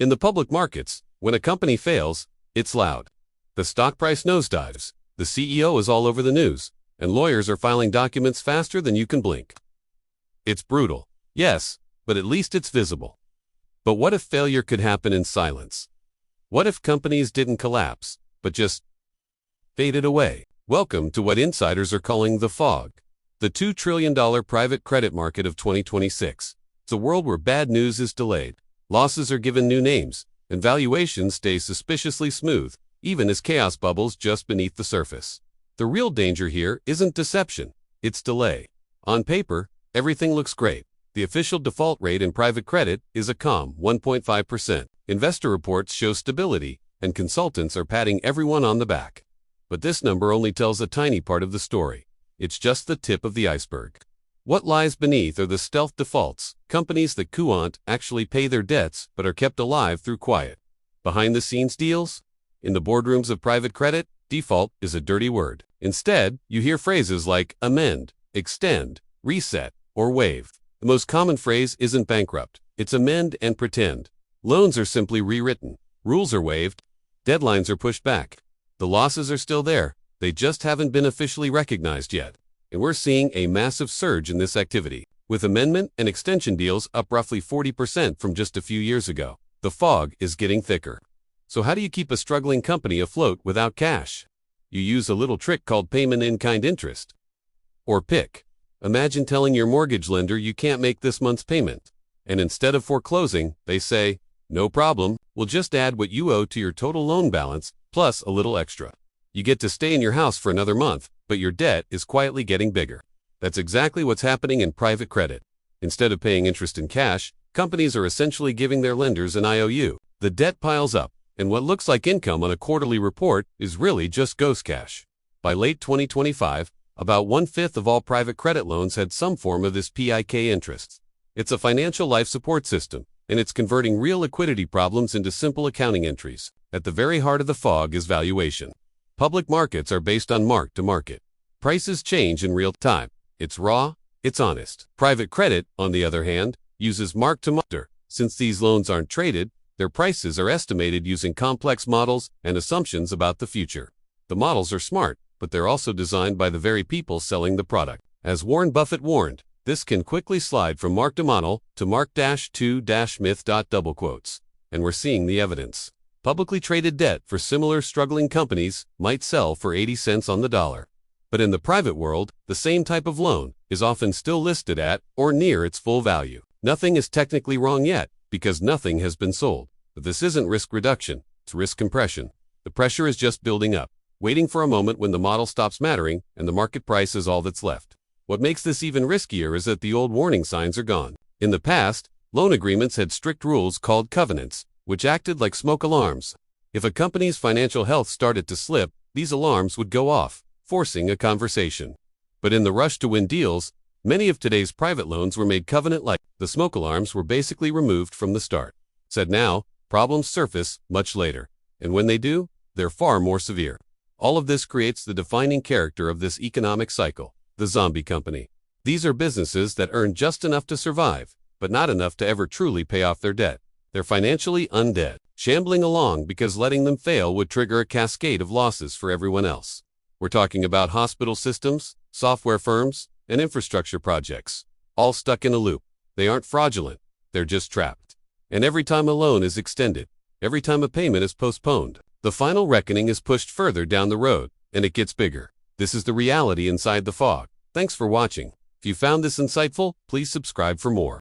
In the public markets, when a company fails, it's loud. The stock price nosedives, the CEO is all over the news, and lawyers are filing documents faster than you can blink. It's brutal, yes, but at least it's visible. But what if failure could happen in silence? What if companies didn't collapse, but just faded away? Welcome to what insiders are calling the fog, the $2 trillion private credit market of 2026. It's a world where bad news is delayed, losses are given new names, and valuations stay suspiciously smooth, even as chaos bubbles just beneath the surface. The real danger here isn't deception, it's delay. On paper, everything looks great. The official default rate in private credit is a calm 1.5%. Investor reports show stability, and consultants are patting everyone on the back. But this number only tells a tiny part of the story. It's just the tip of the iceberg. What lies beneath are the stealth defaults, companies that actually pay their debts but are kept alive through quiet, behind-the-scenes deals. In the boardrooms of private credit, default is a dirty word. Instead, you hear phrases like amend, extend, reset, or waive. The most common phrase isn't bankrupt, it's amend and pretend. Loans are simply rewritten, rules are waived, deadlines are pushed back. The losses are still there, they just haven't been officially recognized yet. And we're seeing a massive surge in this activity, with amendment and extension deals up roughly 40% from just a few years ago. The fog is getting thicker. So how do you keep a struggling company afloat without cash? You use a little trick called payment in kind interest. Or PIK. Imagine telling your mortgage lender you can't make this month's payment. And instead of foreclosing, they say, no problem, we'll just add what you owe to your total loan balance, plus a little extra. You get to stay in your house for another month, but your debt is quietly getting bigger. That's exactly what's happening in private credit. Instead of paying interest in cash, companies are essentially giving their lenders an IOU. The debt piles up, and what looks like income on a quarterly report is really just ghost cash. By late 2025, about 1/5 of all private credit loans had some form of this PIK interest. It's a financial life support system, and it's converting real liquidity problems into simple accounting entries. At the very heart of the fog is valuation. Public markets are based on mark-to-market. Prices change in real time. It's raw, it's honest. Private credit, on the other hand, uses mark-to-market. Since these loans aren't traded, their prices are estimated using complex models and assumptions about the future. The models are smart, but they're also designed by the very people selling the product. As Warren Buffett warned, this can quickly slide from mark-to-model to mark-to-myth. And we're seeing the evidence. Publicly traded debt for similar struggling companies might sell for 80 cents on the dollar. But in the private world, the same type of loan is often still listed at or near its full value. Nothing is technically wrong yet, because nothing has been sold. But this isn't risk reduction, it's risk compression. The pressure is just building up, waiting for a moment when the model stops mattering and the market price is all that's left. What makes this even riskier is that the old warning signs are gone. In the past, loan agreements had strict rules called covenants, which acted like smoke alarms. If a company's financial health started to slip, these alarms would go off, forcing a conversation. But in the rush to win deals, many of today's private loans were made covenant-like. The smoke alarms were basically removed from the start. Said now, problems surface much later. And when they do, they're far more severe. All of this creates the defining character of this economic cycle, the zombie company. These are businesses that earn just enough to survive, but not enough to ever truly pay off their debt. They're financially undead, shambling along because letting them fail would trigger a cascade of losses for everyone else. We're talking about hospital systems, software firms, and infrastructure projects, all stuck in a loop. They aren't fraudulent, they're just trapped. And every time a loan is extended, every time a payment is postponed, the final reckoning is pushed further down the road, and it gets bigger. This is the reality inside the fog. Thanks for watching. If you found this insightful, please subscribe for more.